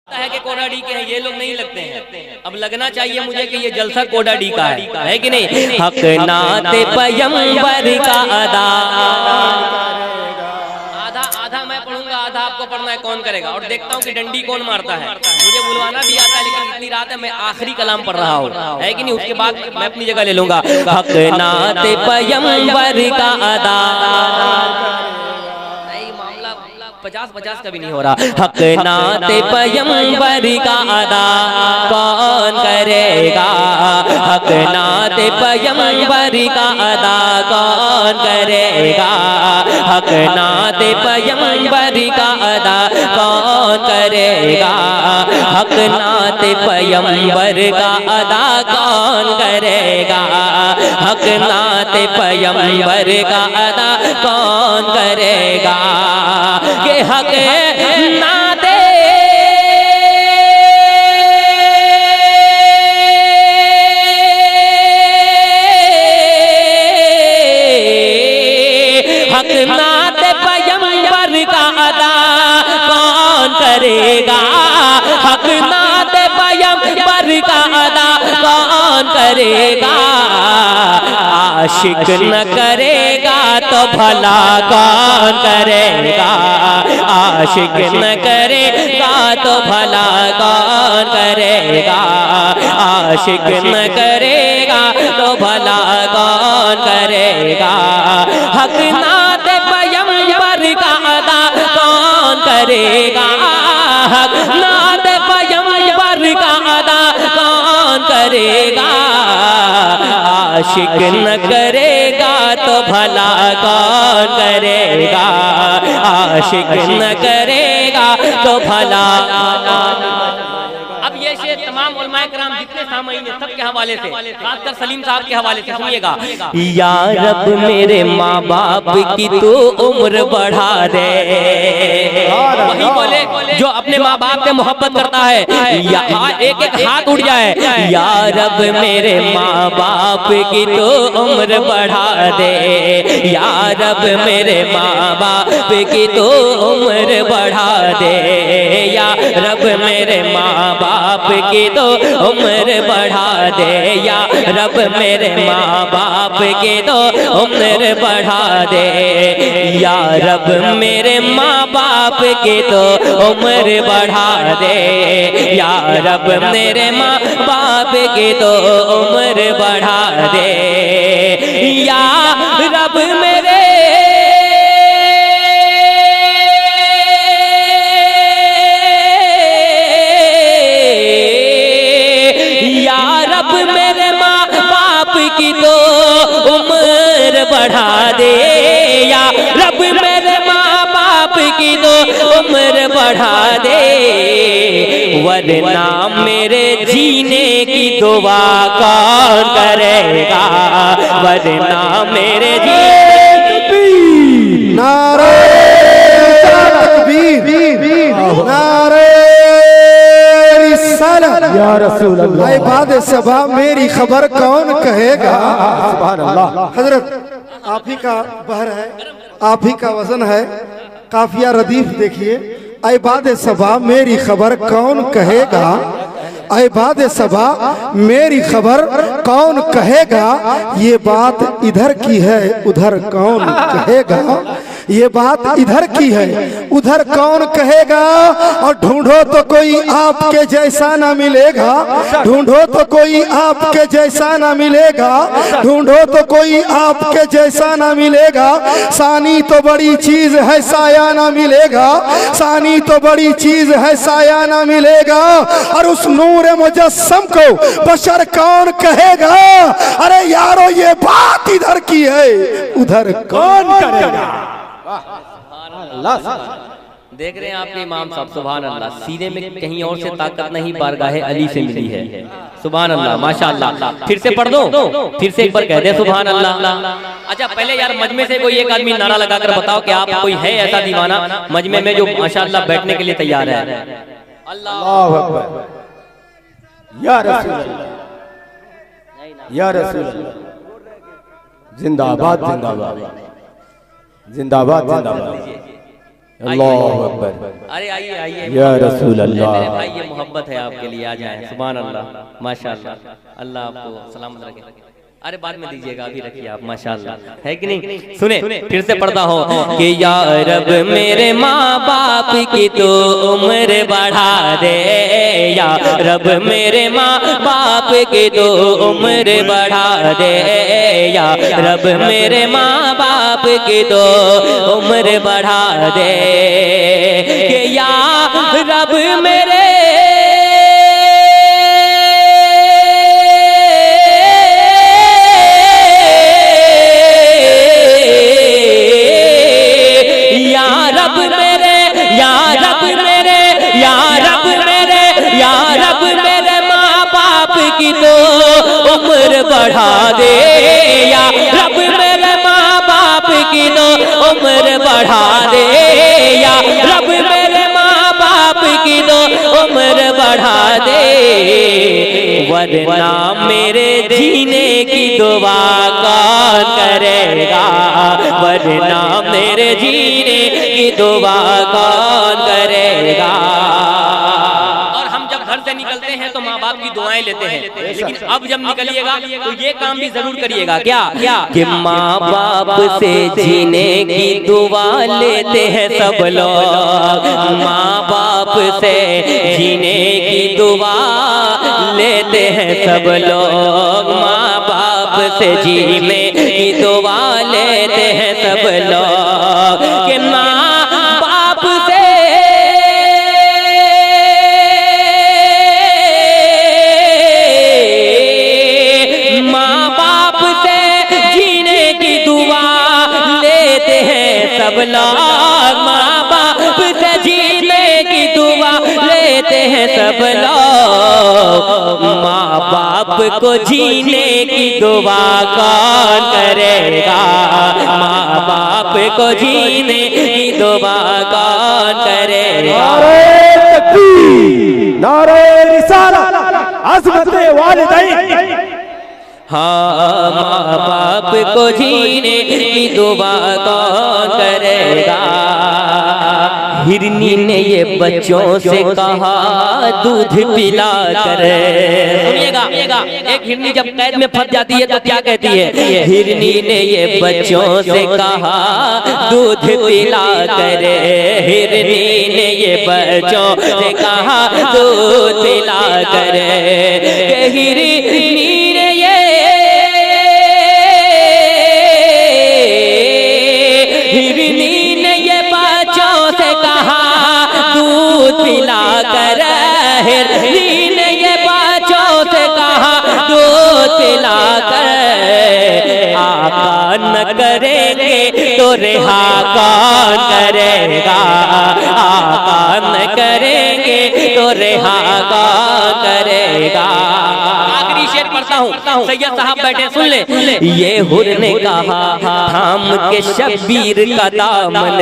है कि कोडा डी के हैं, ये लोग नहीं लगते हैं। अब लगना चाहिए मुझे कि ये जलसा कोडा डी का है कि नहीं। हक नाते पैगंबर का अदा, आधा आधा मैं पढ़ूंगा, आधा आपको पढ़ना है, कौन करेगा। और देखता हूँ कि डंडी कौन मारता है। मुझे बुलवाना भी आता है, लेकिन इतनी रात है मैं आखिरी कलाम पढ़ रहा हूँ, है कि नहीं। उसके बाद मैं अपनी जगह ले लूंगा। हक नाते पैगंबर का अदा, 50-50 का भी नहीं हो रहा। हक नाते पैगंबर का अदा कौन करेगा, हक नाते पैगंबर का अदा कौन करेगा, हक नाते पैगंबर का अदा कौन करेगा, हक नाते पैगंबर का अदा कौन करेगा, हक नाते पैगंबर का अदा कौन करेगा। के हक नाते हक नाते पैगंबर का अदा कौन करेगा, हक नाते पैगंबर का अदा कौन करेगा। आशिक न करेगा तो भला कौन करेगा, आशिक न करेगा तो भला कौन करेगा, आशिक न करेगा तो भला कौन करेगा। हक नाते पैगंबर का अदा कौन करेगा, हक नाते पैगंबर का अदा कौन करेगा। आशिक न करेगा तो भला कौन करेगा, आशिक न करेगा तो भला। अब ये शेर तमाम उलमाए किराम जितने सामईन हैं सबके हवाले से, खासकर सलीम साहब के हवाले से सुनिएगा। या रब मेरे माँ बाप की तू उम्र बढ़ा दे, वही बोले जो अपने माँ बाप से मोहब्बत करता है, या एक एक हाथ उठ जाए। या रब मेरे माँ बाप की तू उम्र बढ़ा दे, या रब मेरे माँ बाप की तू उम्र बढ़ा दे, या रब मेरे माँ बाप की तो उम्र बढ़ा दे, या रब मेरे माँ बाप की तो उम्र बढ़ा दे, या रब मेरे माँ बाप की तो उम्र बढ़ा दे, या रब मेरे माँ बाप की तो उम्र बढ़ा दे, या रब मेरे की तो उम्र बढ़ा दे, या रब मेरे माँ बाप की तो उम्र बढ़ा दे, वरना मेरे जीने की दुआ कौन करेगा, वरना मेरे जीने की। नारे तकबीर, नारे या रसूल अल्लाह। इबाद सभा मेरी खबर कौन कहेगा। सुभान अल्लाह। हजरत आप ही का बहर है, आप ही का वजन है, काफिया रदीफ देखिए। इबाद सभा मेरी खबर कौन कहेगा, इबाद सभा मेरी खबर कौन कहेगा। ये बात इधर की है उधर कौन कहेगा, ये बात इधर की है उधर कौन कहेगा। और ढूंढो तो कोई आपके जैसा ना मिलेगा, ढूंढो तो कोई आपके जैसा ना मिलेगा, ढूंढो तो कोई आपके जैसा ना मिलेगा। सानी तो बड़ी चीज है साया ना मिलेगा, सानी तो बड़ी चीज है साया ना मिलेगा। और उस नूर मुजस्सम को बशर कौन कहेगा। अरे यारो ये बात इधर की है उधर कौन करेगा। देख रहे हैं आपके इमाम साहब, सुभान अल्लाह। सीने में कहीं और से ताकत नहीं, बारगाहे अली से मिली है। सुभान अल्लाह, माशाअल्लाह। फिर से पढ़ दो, फिर से एक बार कह दे सुभान अल्लाह। अच्छा पहले यार मजमे से कोई एक आदमी नारा लगाकर बताओ कि आप कोई है ऐसा दीवाना मजमे में जो माशाअल्लाह बैठने के लिए तैयार है। अल्लाह अकबर, या रसूल, या रसूल, जिंदाबाद जिंदाबाद जिंदाबाद जिंदाबाद। अल्लाहु अकबर। अरे आइए आइए या रसूल अल्लाह। मेरे भाई ये मोहब्बत है आपके लिए, आ जाए। सुभान अल्लाह, माशाअल्लाह, अल्लाह आपको सलामत रखे। अरे बाद में दीजिएगा, अभी रखिए आप, माशाअल्लाह, है कि नहीं? सुने फिर से पढ़ता हो कि या रब मेरे माँ बाप की तो उम्र बढ़ा दे, या रब मेरे माँ बाप की तो उम्र बढ़ा दे, या रब मेरे माँ बाप की तो उम्र बढ़ा दे, कि या रब मेरे की तो उम्र बढ़ा दे, या रब मेरे माँ बाप की तो उम्र बढ़ा दे, या रब मेरे माँ बाप की तो उम्र बढ़ा दे, वरना मेरे जीने की दुआ कौन करेगा, वरना मेरे जीने की दुआ कौन करेगा। निकलते हैं तो माँ बाप की दुआएं लेते हैं, लेकिन अब जब निकलिएगा तो ये काम भी जरूर करिएगा। क्या क्या कि माँ बाप से जीने की दुआ लेते हैं सब लोग, माँ बाप से जीने की दुआ लेते हैं सब लोग, माँ बाप से जीने की दुआ लेते हैं सब लोग, कि माँ बाप से सब लोग, माँ बाप से जीने की दुआ लेते हैं सब लोग, माँ बाप को जीने की दुआ कौन करेगा, माँ बाप को जीने की दुआ कौन करेगा। नारे तकबीर, नारे रिसालत, अज़मत वालिदैन। हाँ, माँ बाप को जीने की दुआ कौन करेगा। हिरनी ने ये बच्चों से कहा दूध पिला कर, सुनिएगा, एक हिरनी जब कैद में फंस जाती है तो क्या कहती है? हिरनी ने ये बच्चों से कहा दूध पिला कर, हिरनी ने ये बच्चों से कहा दूध पिला कर, हिरनी ने ये पिला कर, हिरनी ने ये बच्चों से कहा दूध पिला कर, आका न करेंगे तो रिहा कौन करेगा, आका न करेंगे तो रिहा कौन करेगा। आखिरी शेर पढ़ता हूँ, सैयद साहब बैठे सुन ले। ये हुर ने कहा थाम के शब्बीर का दामन,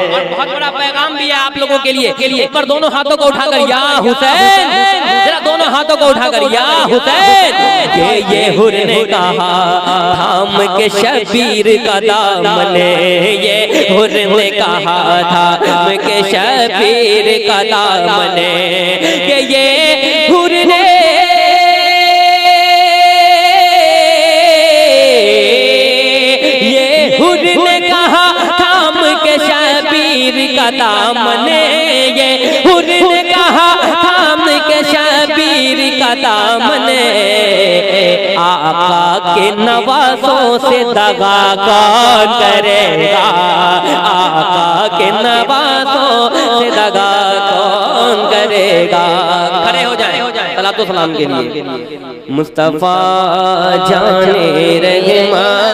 और बहुत बड़ा पैगाम भी है आप लोगों के लिए। एक बार दोनों हाथों को उठाकर या हुसैन, जरा दोनों हाथों को उठाकर या हुसैन। ये हुर ने कहा थाम के शब्बीर का दामन, ये हुर ने कहा थाम के शब्बीर का दामन, ये हुर ने कहा थाम के शबीर का दामन, ये हुर ने कहा थाम के शबीर का दामन, आका के नवासों से दगा कौन करेगा, आका के नवासों से दगा कौन करेगा। खड़े हो जाए सलातो सलाम के लिए। मुस्तफा जाने रहमा